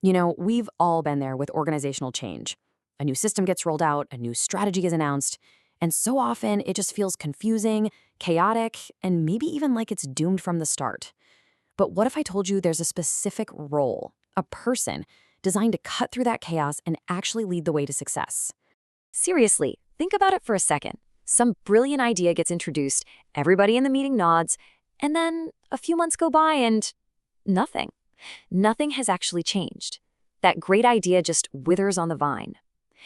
We've all been there with organizational change. A new system gets rolled out, a new strategy is announced, and so often it just feels confusing, chaotic, and maybe even like it's doomed from the start. But what if I told you there's a specific role, a person, designed to cut through that chaos and actually lead the way to success? Seriously, think about it for a second. Some brilliant idea gets introduced, everybody in the meeting nods, and then a few months go by and nothing. Nothing has actually changed. That great idea just withers on the vine.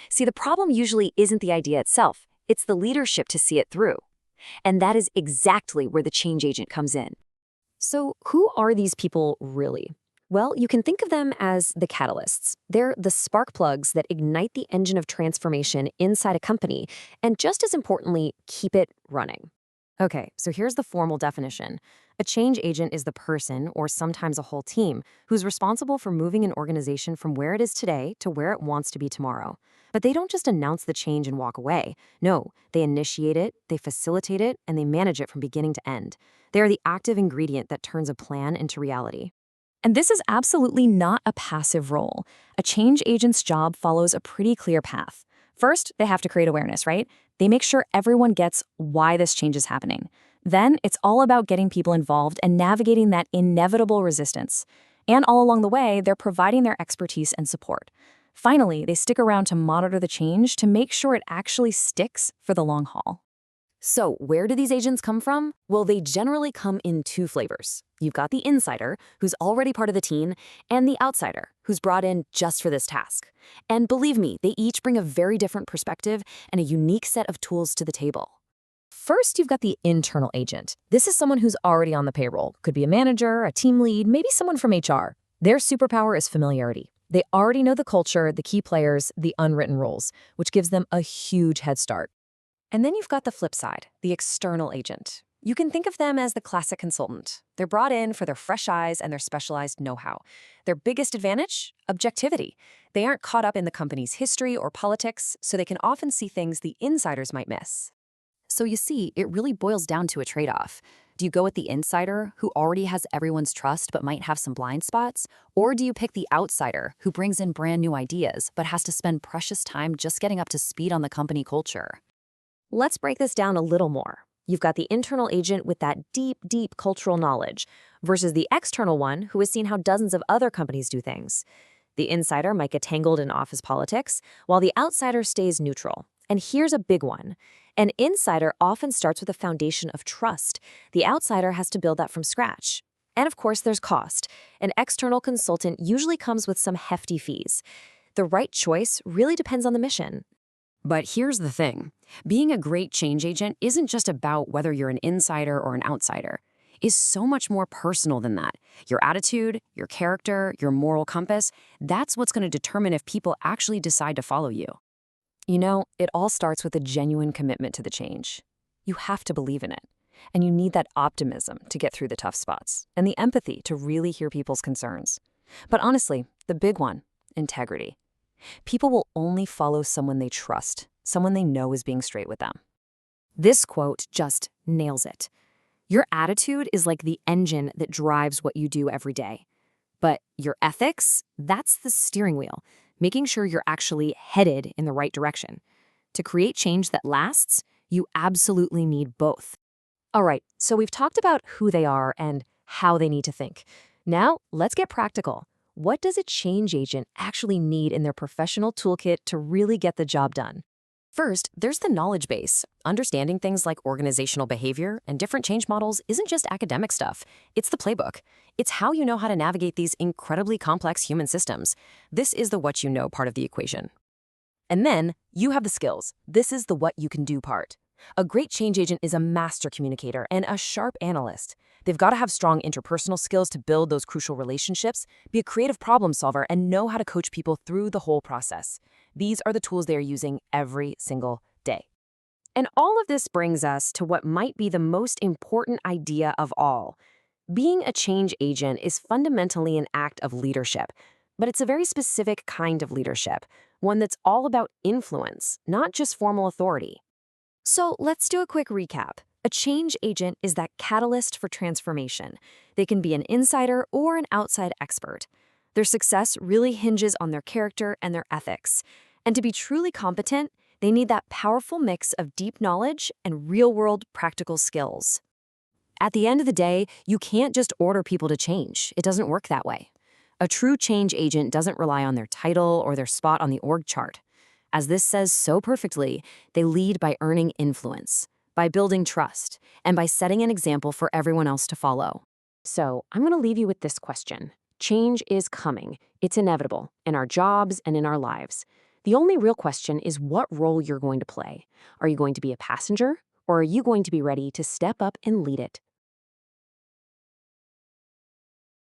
See, the problem usually isn't the idea itself, it's the leadership to see it through. And that is exactly where the change agent comes in. So, who are these people really? Well, you can think of them as the catalysts. They're the spark plugs that ignite the engine of transformation inside a company, and just as importantly, keep it running. Okay, so here's the formal definition. A change agent is the person, or sometimes a whole team, who's responsible for moving an organization from where it is today to where it wants to be tomorrow. But they don't just announce the change and walk away. No, they initiate it, they facilitate it, and they manage it from beginning to end. They are the active ingredient that turns a plan into reality. And this is absolutely not a passive role. A change agent's job follows a pretty clear path. First, they have to create awareness, right? They make sure everyone gets why this change is happening. Then, it's all about getting people involved and navigating that inevitable resistance. And all along the way, they're providing their expertise and support. Finally, they stick around to monitor the change to make sure it actually sticks for the long haul. So, where do these agents come from? Well, they generally come in two flavors. You've got the insider, who's already part of the team, and the outsider, who's brought in just for this task. And believe me, they each bring a very different perspective and a unique set of tools to the table. First, you've got the internal agent. This is someone who's already on the payroll. Could be a manager, a team lead, maybe someone from HR. Their superpower is familiarity. They already know the culture, the key players, the unwritten rules, which gives them a huge head start. And then you've got the flip side, the external agent. You can think of them as the classic consultant. They're brought in for their fresh eyes and their specialized know-how. Their biggest advantage? Objectivity. They aren't caught up in the company's history or politics, so they can often see things the insiders might miss. So you see, it really boils down to a trade-off. Do you go with the insider, who already has everyone's trust but might have some blind spots? Or do you pick the outsider, who brings in brand new ideas but has to spend precious time just getting up to speed on the company culture? Let's break this down a little more. You've got the internal agent with that deep cultural knowledge versus the external one who has seen how dozens of other companies do things. The insider might get tangled in office politics, while the outsider stays neutral. And here's a big one. An insider often starts with a foundation of trust. The outsider has to build that from scratch. And of course, there's cost. An external consultant usually comes with some hefty fees. The right choice really depends on the mission. But here's the thing. Being a great change agent isn't just about whether you're an insider or an outsider. It's so much more personal than that. Your attitude, your character, your moral compass, that's what's going to determine if people actually decide to follow you. It all starts with a genuine commitment to the change. You have to believe in it. And you need that optimism to get through the tough spots, and the empathy to really hear people's concerns. But honestly, the big one, integrity. People will only follow someone they trust, someone they know is being straight with them. This quote just nails it. Your attitude is like the engine that drives what you do every day. But your ethics, that's the steering wheel, making sure you're actually headed in the right direction. To create change that lasts, you absolutely need both. All right, so we've talked about who they are and how they need to think. Now, let's get practical. What does a change agent actually need in their professional toolkit to really get the job done? First, there's the knowledge base. Understanding things like organizational behavior and different change models isn't just academic stuff. It's the playbook. It's how you know how to navigate these incredibly complex human systems. This is the what you know part of the equation. And then, you have the skills. This is the what you can do part. A great change agent is a master communicator and a sharp analyst. They've got to have strong interpersonal skills to build those crucial relationships, be a creative problem solver, and know how to coach people through the whole process. These are the tools they are using every single day. And all of this brings us to what might be the most important idea of all. Being a change agent is fundamentally an act of leadership, but it's a very specific kind of leadership, one that's all about influence, not just formal authority. So let's do a quick recap. A change agent is that catalyst for transformation. They can be an insider or an outside expert. Their success really hinges on their character and their ethics. And to be truly competent, they need that powerful mix of deep knowledge and real-world practical skills. At the end of the day, you can't just order people to change. It doesn't work that way. A true change agent doesn't rely on their title or their spot on the org chart. As this says so perfectly, they lead by earning influence, by building trust, and by setting an example for everyone else to follow. So, I'm going to leave you with this question. Change is coming. It's inevitable, in our jobs and in our lives. The only real question is what role you're going to play. Are you going to be a passenger, or are you going to be ready to step up and lead it?